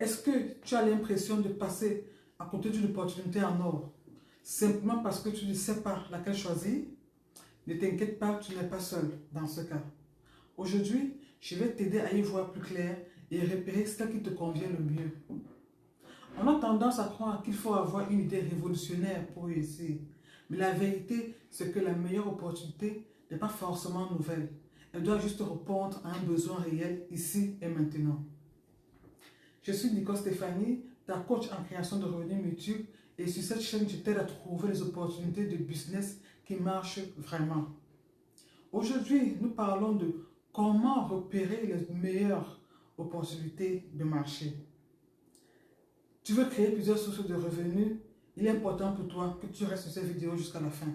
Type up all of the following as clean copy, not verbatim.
Est-ce que tu as l'impression de passer à côté d'une opportunité en or simplement parce que tu ne sais pas laquelle choisir? Ne t'inquiète pas, tu n'es pas seul dans ce cas. Aujourd'hui, je vais t'aider à y voir plus clair et repérer celle qui te convient le mieux. On a tendance à croire qu'il faut avoir une idée révolutionnaire pour réussir. Mais la vérité, c'est que la meilleure opportunité n'est pas forcément nouvelle. Elle doit juste répondre à un besoin réel ici et maintenant. Je suis Nicole Stéphanie, ta coach en création de revenus multiples, et sur cette chaîne, je t'aide à trouver les opportunités de business qui marchent vraiment. Aujourd'hui, nous parlons de comment repérer les meilleures opportunités de marché. Tu veux créer plusieurs sources de revenus, il est important pour toi que tu restes sur cette vidéo jusqu'à la fin.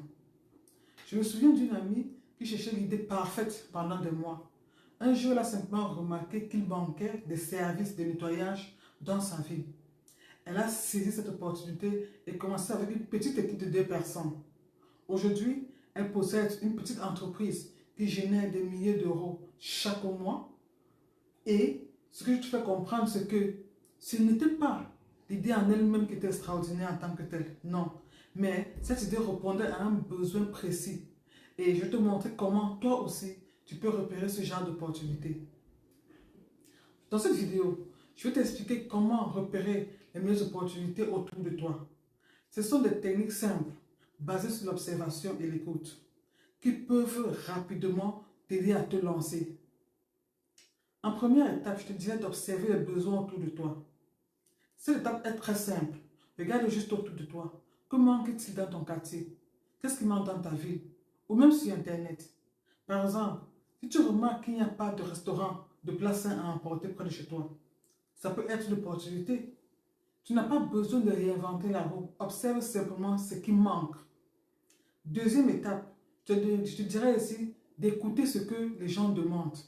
Je me souviens d'une amie qui cherchait l'idée parfaite pendant des mois. Un jour, elle a simplement remarqué qu'il manquait des services de nettoyage dans sa ville. Elle a saisi cette opportunité et commencé avec une petite équipe de 2 personnes. Aujourd'hui, elle possède une petite entreprise qui génère des milliers d'euros chaque mois. Et ce que je te fais comprendre, c'est que ce n'était pas l'idée en elle-même qui était extraordinaire en tant que telle. Non. Mais cette idée répondait à un besoin précis. Et je vais te montrer comment toi aussi, tu peux repérer ce genre d'opportunité. Dans cette vidéo, je vais t'expliquer comment repérer les meilleures opportunités autour de toi. Ce sont des techniques simples, basées sur l'observation et l'écoute, qui peuvent rapidement t'aider à te lancer. En première étape, je te dirais d'observer les besoins autour de toi. Cette étape est très simple. Regarde juste autour de toi. Que manque-t-il dans ton quartier? Qu'est-ce qui manque dans ta ville? Ou même sur Internet. Par exemple, si tu remarques qu'il n'y a pas de restaurant de plats sains à emporter près de chez toi, ça peut être une opportunité. Tu n'as pas besoin de réinventer la roue. Observe simplement ce qui manque. Deuxième étape, je te dirais ici d'écouter ce que les gens demandent.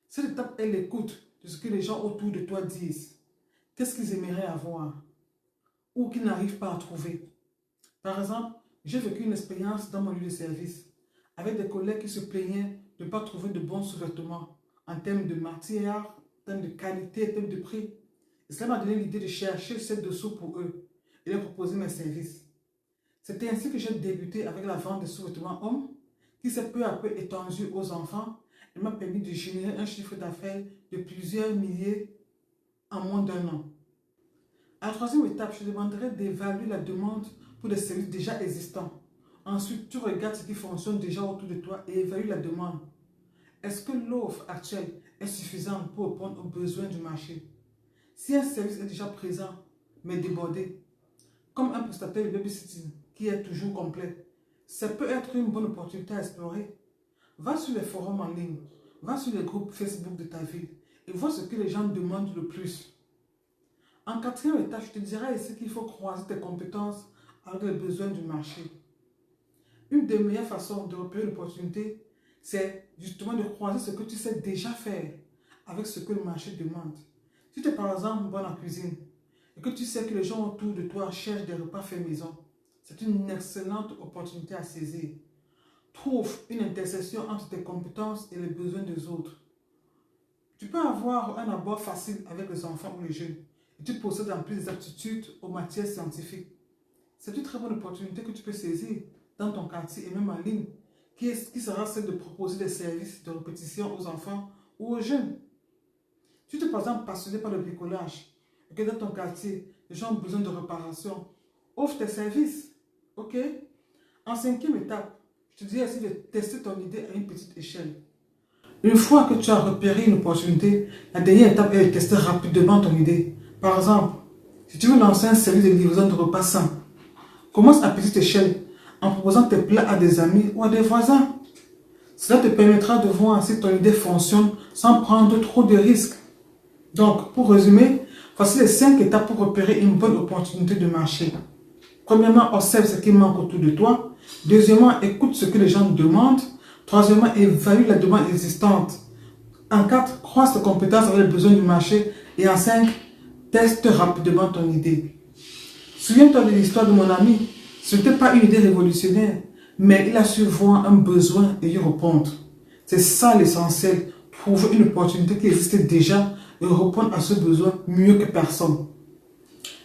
Cette étape est l'écoute de ce que les gens autour de toi disent. Qu'est-ce qu'ils aimeraient avoir ou qu'ils n'arrivent pas à trouver. Par exemple, j'ai vécu une expérience dans mon lieu de service avec des collègues qui se plaignaient de ne pas trouver de bons sous-vêtements en termes de matière, en termes de qualité, en termes de prix. Et cela m'a donné l'idée de chercher ces dessous pour eux et leur proposer mes services. C'était ainsi que j'ai débuté avec la vente de sous-vêtements hommes qui s'est peu à peu étendue aux enfants et m'a permis de générer un chiffre d'affaires de plusieurs milliers en moins d'1 an. À la troisième étape, je te demanderai d'évaluer la demande pour des services déjà existants. Ensuite, tu regardes ce qui fonctionne déjà autour de toi et évalue la demande. Est-ce que l'offre actuelle est suffisante pour répondre aux besoins du marché? Si un service est déjà présent, mais débordé, comme un prestataire de babysitting qui est toujours complet, ça peut être une bonne opportunité à explorer. Va sur les forums en ligne, va sur les groupes Facebook de ta ville et vois ce que les gens demandent le plus. En quatrième étape, je te dirais ici qu'il faut croiser tes compétences avec les besoins du marché. Une des meilleures façons de repérer l'opportunité, c'est justement de croiser ce que tu sais déjà faire avec ce que le marché demande. Si tu es par exemple bonne en cuisine et que tu sais que les gens autour de toi cherchent des repas faits maison, c'est une excellente opportunité à saisir. Trouve une intersection entre tes compétences et les besoins des autres. Tu peux avoir un abord facile avec les enfants ou les jeunes et tu possèdes en plus des aptitudes aux matières scientifiques. C'est une très bonne opportunité que tu peux saisir dans ton quartier et même en ligne, qui sera celle de proposer des services de répétition aux enfants ou aux jeunes. Si tu es par exemple passionné par le bricolage et que dans ton quartier, les gens ont besoin de réparation, offre tes services. Ok? En cinquième étape, je te dis aussi de tester ton idée à une petite échelle. Une fois que tu as repéré une opportunité, la dernière étape est de tester rapidement ton idée. Par exemple, si tu veux lancer un service de livraison de repas sains, commence à petite échelle en proposant tes plats à des amis ou à des voisins. Cela te permettra de voir si ton idée fonctionne sans prendre trop de risques. Donc, pour résumer, voici les 5 étapes pour repérer une bonne opportunité de marché. Premièrement, observe ce qui manque autour de toi. Deuxièmement, écoute ce que les gens demandent. Troisièmement, évalue la demande existante. En 4, croise tes compétences avec les besoins du marché. Et en 5, teste rapidement ton idée. Souviens-toi de l'histoire de mon ami. Ce n'était pas une idée révolutionnaire, mais il a su voir un besoin et y répondre. C'est ça l'essentiel. Trouver une opportunité qui existait déjà et répondre à ce besoin mieux que personne.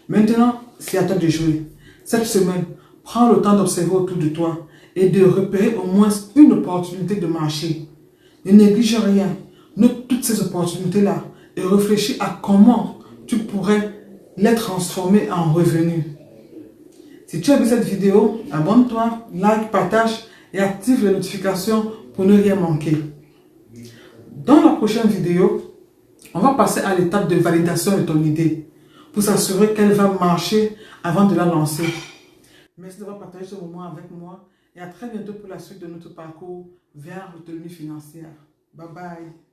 Maintenant, c'est à toi de jouer. Cette semaine, prends le temps d'observer autour de toi et de repérer au moins une opportunité de marché. Ne néglige rien. Note toutes ces opportunités-là et réfléchis à comment tu pourrais les transformer en revenus. Si tu as vu cette vidéo, abonne-toi, like, partage et active les notifications pour ne rien manquer. Dans la prochaine vidéo, on va passer à l'étape de validation de ton idée pour s'assurer qu'elle va marcher avant de la lancer. Merci d'avoir partagé ce moment avec moi et à très bientôt pour la suite de notre parcours vers l'autonomie financière. Bye bye.